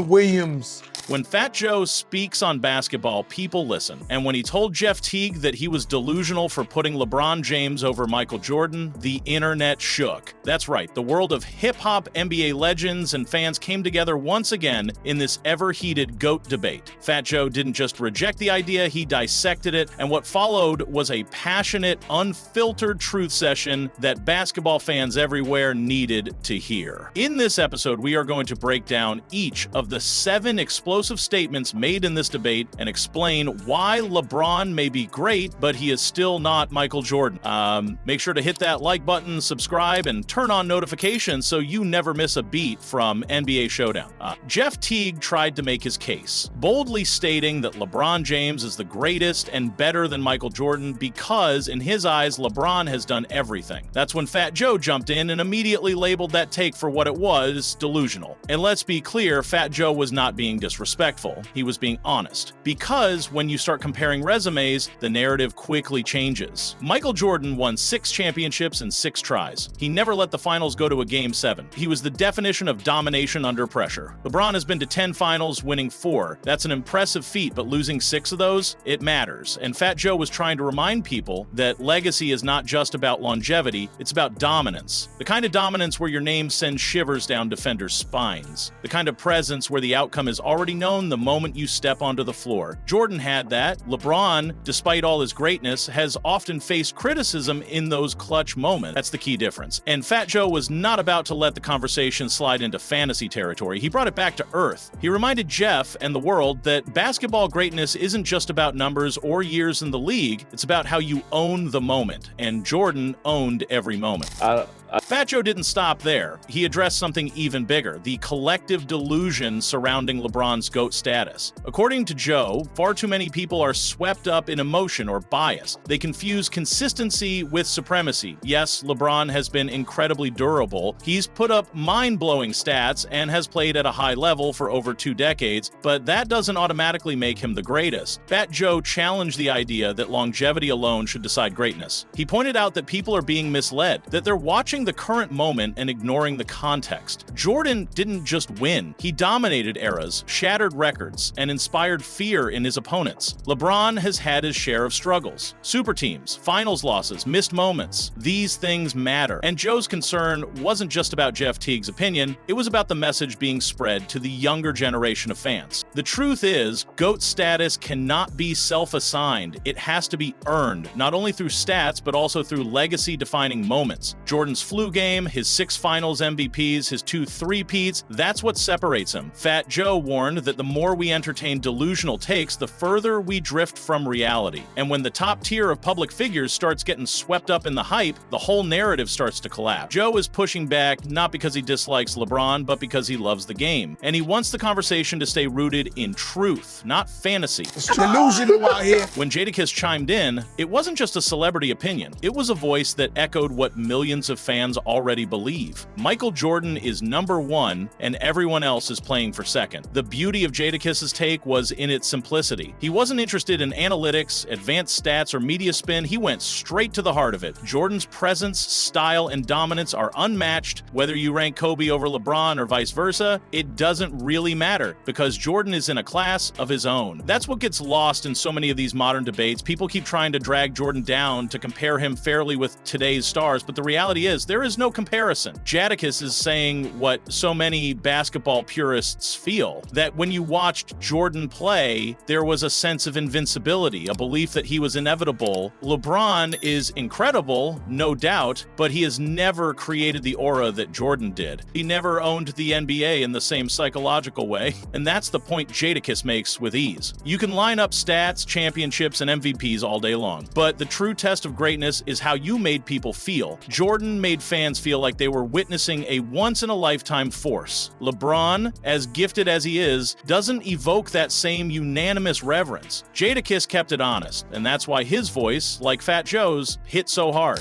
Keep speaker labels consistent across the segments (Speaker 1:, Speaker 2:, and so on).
Speaker 1: Williams.
Speaker 2: When Fat Joe speaks on basketball, people listen. And when he told Jeff Teague that he was delusional for putting LeBron James over Michael Jordan, the internet shook. That's right, the world of hip-hop NBA legends and fans came together once again in this ever-heated GOAT debate. Fat Joe didn't just reject the idea, he dissected it, and what followed was a passionate, unfiltered truth session that basketball fans everywhere needed to hear. In this episode, we are going to break down each of the 7 explosive statements made in this debate and explain why LeBron may be great, but he is still not Michael Jordan. Make sure to hit that like button, subscribe, and turn on notifications so you never miss a beat from NBA Showdown. Jeff Teague tried to make his case, boldly stating that LeBron James is the greatest and better than Michael Jordan because, in his eyes, LeBron has done everything. That's when Fat Joe jumped in and immediately labeled that take for what it was, delusional. And let's be clear, Fat Joe was not being disrespectful. He was being honest. Because when you start comparing resumes, the narrative quickly changes. Michael Jordan won 6 championships in 6 tries. He never let the finals go to a Game 7. He was the definition of domination under pressure. LeBron has been to 10 finals, winning 4. That's an impressive feat, but losing 6 of those, it matters. And Fat Joe was trying to remind people that legacy is not just about longevity, it's about dominance. The kind of dominance where your name sends shivers down defenders' spines. The kind of presence where the outcome is already known the moment you step onto the floor. Jordan had that. LeBron, despite all his greatness, has often faced criticism in those clutch moments. That's the key difference. And Fat Joe was not about to let the conversation slide into fantasy territory. He brought it back to earth. He reminded Jeff and the world that basketball greatness isn't just about numbers or years in the league. It's about how you own the moment. And Jordan owned every moment. Fat Joe didn't stop there. He addressed something even bigger, the collective delusion surrounding LeBron's GOAT status. According to Joe, far too many people are swept up in emotion or bias. They confuse consistency with supremacy. Yes, LeBron has been incredibly durable. He's put up mind-blowing stats and has played at a high level for over 2 decades, but that doesn't automatically make him the greatest. Fat Joe challenged the idea that longevity alone should decide greatness. He pointed out that people are being misled, that they're watching the current moment and ignoring the context. Jordan didn't just win. He dominated eras, shattered records, and inspired fear in his opponents. LeBron has had his share of struggles. Super teams, finals losses, missed moments. These things matter. And Joe's concern wasn't just about Jeff Teague's opinion, it was about the message being spread to the younger generation of fans. The truth is, GOAT status cannot be self-assigned. It has to be earned, not only through stats, but also through legacy-defining moments. Jordan's flu game, his 6 finals MVPs, his 2 three-peats, that's what separates him. Fat Joe warned that the more we entertain delusional takes, the further we drift from reality. And when the top tier of public figures starts getting swept up in the hype, the whole narrative starts to collapse. Joe is pushing back not because he dislikes LeBron, but because he loves the game. And he wants the conversation to stay rooted in truth, not fantasy.
Speaker 1: It's delusional out here.
Speaker 2: When Jadakiss chimed in, it wasn't just a celebrity opinion. It was a voice that echoed what millions of fans already believe. Michael Jordan is number 1, and everyone else is playing for second. The beauty of Jadakiss's take was in its simplicity. He wasn't interested in analytics, advanced stats, or media spin. He went straight to the heart of it. Jordan's presence, style, and dominance are unmatched. Whether you rank Kobe over LeBron or vice versa, it doesn't really matter because Jordan is in a class of his own. That's what gets lost in so many of these modern debates. People keep trying to drag Jordan down to compare him fairly with today's stars, but the reality is there is no comparison. Jadakiss is saying what so many basketball purists feel, that when you watched Jordan play, there was a sense of invincibility, a belief that he was inevitable. LeBron is incredible, no doubt, but he has never created the aura that Jordan did. He never owned the NBA in the same psychological way, and that's the point Jadakiss makes with ease. You can line up stats, championships, and MVPs all day long, but the true test of greatness is how you made people feel. Jordan made fans feel like they were witnessing a once-in-a-lifetime force. LeBron, as gifted as he is, doesn't evoke that same unanimous reverence. Jadakiss kept it honest, and that's why his voice, like Fat Joe's, hit so hard.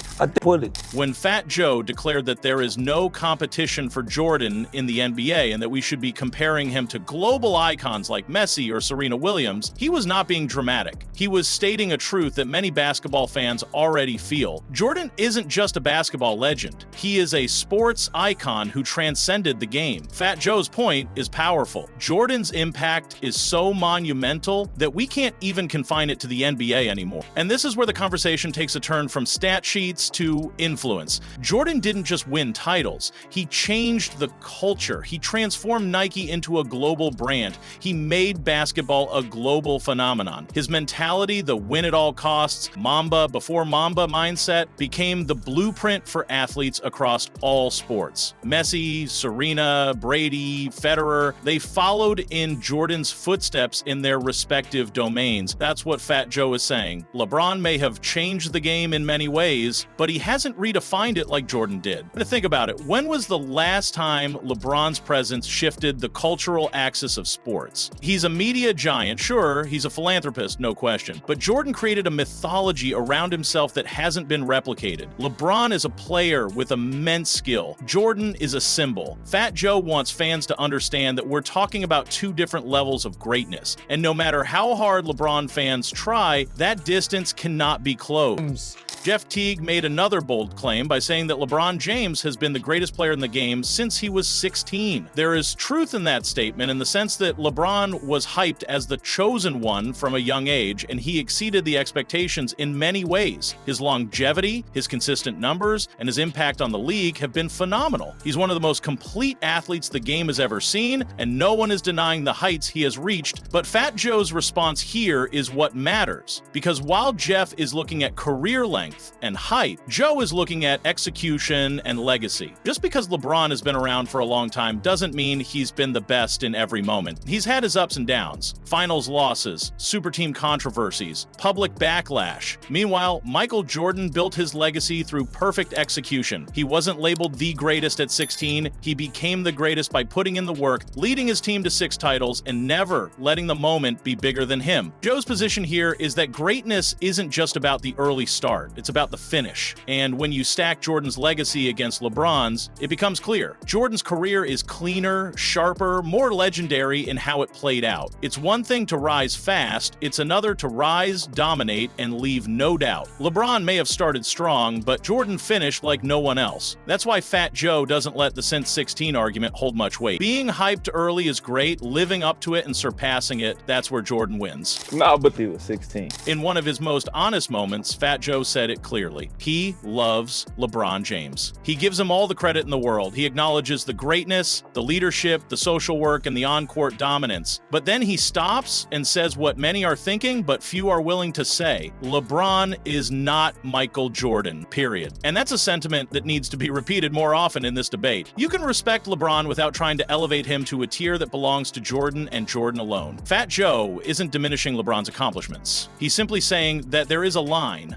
Speaker 2: When Fat Joe declared that there is no competition for Jordan in the NBA and that we should be comparing him to global icons icons like Messi or Serena Williams, he was not being dramatic. He was stating a truth that many basketball fans already feel. Jordan isn't just a basketball legend. He is a sports icon who transcended the game. Fat Joe's point is powerful. Jordan's impact is so monumental that we can't even confine it to the NBA anymore. And this is where the conversation takes a turn from stat sheets to influence. Jordan didn't just win titles. He changed the culture. He transformed Nike into a global brand. He made basketball a global phenomenon. His mentality, the win at all costs, Mamba before Mamba mindset, became the blueprint for athletes across all sports. Messi, Serena, Brady, Federer, they followed in Jordan's footsteps in their respective domains. That's what Fat Joe is saying. LeBron may have changed the game in many ways, but he hasn't redefined it like Jordan did. To think about it, when was the last time LeBron's presence shifted the cultural axis of sports? He's a media giant, sure, he's a philanthropist, no question, but Jordan created a mythology around himself that hasn't been replicated. LeBron is a player with immense skill. Jordan is a symbol. Fat Joe wants fans to understand that we're talking about two different levels of greatness, and no matter how hard LeBron fans try, that distance cannot be closed. Jeff Teague made another bold claim by saying that LeBron James has been the greatest player in the game since he was 16. There is truth in that statement in the sense that LeBron was hyped as the chosen one from a young age, and he exceeded the expectations in many ways. His longevity, his consistent numbers, and his impact on the league have been phenomenal. He's one of the most complete athletes the game has ever seen, and no one is denying the heights he has reached, but Fat Joe's response here is what matters. Because while Jeff is looking at career length and height, Joe is looking at execution and legacy. Just because LeBron has been around for a long time doesn't mean he's been the best in every moment. He's had his ups and downs, finals losses, super team controversies, public backlash. Meanwhile, Michael Jordan built his legacy through perfect execution. He wasn't labeled the greatest at 16, he became the greatest by putting in the work, leading his team to 6 titles, and never letting the moment be bigger than him. Joe's position here is that greatness isn't just about the early start. It's about the finish. And when you stack Jordan's legacy against LeBron's, it becomes clear. Jordan's career is cleaner, sharper, more legendary in how it played out. It's one thing to rise fast, it's another to rise, dominate, and leave no doubt. LeBron may have started strong, but Jordan finished like no one else. That's why Fat Joe doesn't let the since 16 argument hold much weight. Being hyped early is great, living up to it and surpassing it, that's where Jordan wins.
Speaker 3: No, but he was 16.
Speaker 2: In one of his most honest moments, Fat Joe said it clearly. He loves LeBron James. He gives him all the credit in the world. He acknowledges the greatness, the leadership, the social work, and the on-court dominance. But then he stops and says what many are thinking, but few are willing to say. LeBron is not Michael Jordan, period. And that's a sentiment that needs to be repeated more often in this debate. You can respect LeBron without trying to elevate him to a tier that belongs to Jordan and Jordan alone. Fat Joe isn't diminishing LeBron's accomplishments. He's simply saying that there is a line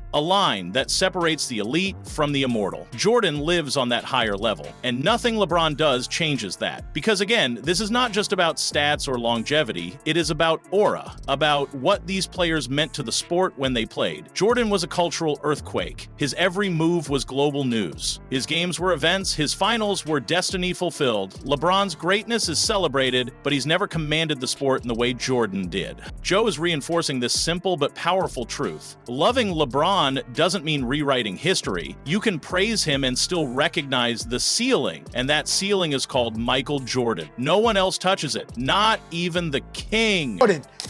Speaker 2: that separates the elite from the immortal. Jordan lives on that higher level, and nothing LeBron does changes that. Because again, this is not just about stats or longevity, it is about aura, about what these players meant to the sport when they played. Jordan was a cultural earthquake. His every move was global news. His games were events, his finals were destiny fulfilled. LeBron's greatness is celebrated, but he's never commanded the sport in the way Jordan did. Joe is reinforcing this simple but powerful truth. Loving LeBron doesn't mean rewriting history. You can praise him and still recognize the ceiling, and that ceiling is called Michael Jordan. No one else touches it, not even the king.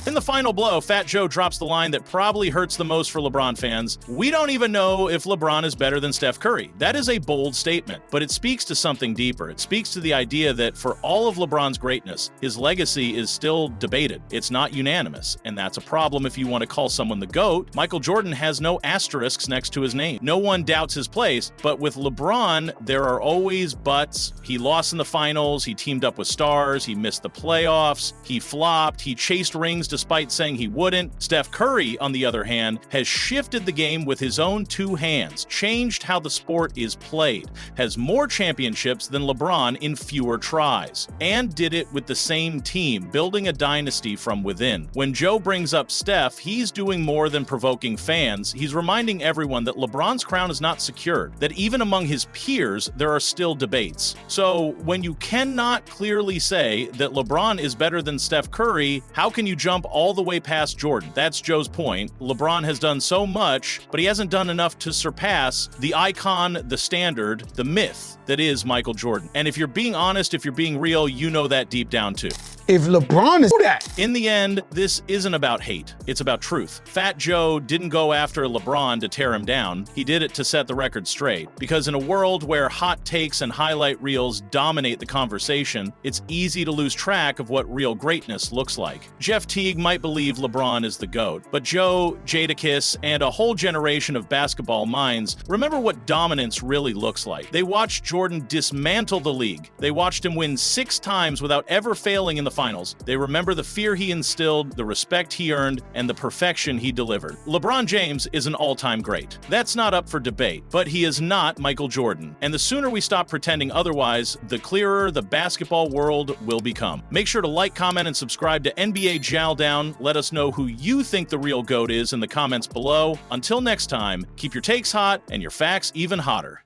Speaker 2: In the final blow, Fat Joe drops the line that probably hurts the most for LeBron fans. We don't even know if LeBron is better than Steph Curry. That is a bold statement, but it speaks to something deeper. It speaks to the idea that for all of LeBron's greatness, his legacy is still debated. It's not unanimous, and that's a problem if you want to call someone the GOAT. Michael Jordan has no asterisks next to his name. No one doubts his place, but with LeBron, there are always buts. He lost in the finals, he teamed up with stars, he missed the playoffs, he flopped, he chased rings despite saying he wouldn't. Steph Curry, on the other hand, has shifted the game with his own two hands, changed how the sport is played, has more championships than LeBron in fewer tries, and did it with the same team, building a dynasty from within. When Joe brings up Steph, he's doing more than provoking fans. He's reminding everyone that LeBron's crown is not secured, that even among his peers, there are still debates. So when you cannot clearly say that LeBron is better than Steph Curry, how can you jump all the way past Jordan? That's Joe's point. LeBron has done so much, but he hasn't done enough to surpass the icon, the standard, the myth that is Michael Jordan. And if you're being honest, if you're being real, you know that deep down too.
Speaker 1: If LeBron is that.
Speaker 2: In the end, this isn't about hate. It's about truth. Fat Joe didn't go after LeBron to tear him down. He did it to set the record straight. Because in a world where hot takes and highlight reels dominate the conversation, it's easy to lose track of what real greatness looks like. Jeff Teague might believe LeBron is the GOAT, but Joe, Jadakiss, and a whole generation of basketball minds remember what dominance really looks like. They watched Jordan dismantle the league. They watched him win 6 times without ever failing in the finals. They remember the fear he instilled, the respect he earned, and the perfection he delivered. LeBron James is an all-time great. That's not up for debate, but he is not Michael Jordan. And the sooner we stop pretending otherwise, the clearer the basketball world will become. Make sure to like, comment, and subscribe to NBA Showdown. Let us know who you think the real GOAT is in the comments below. Until next time, keep your takes hot and your facts even hotter.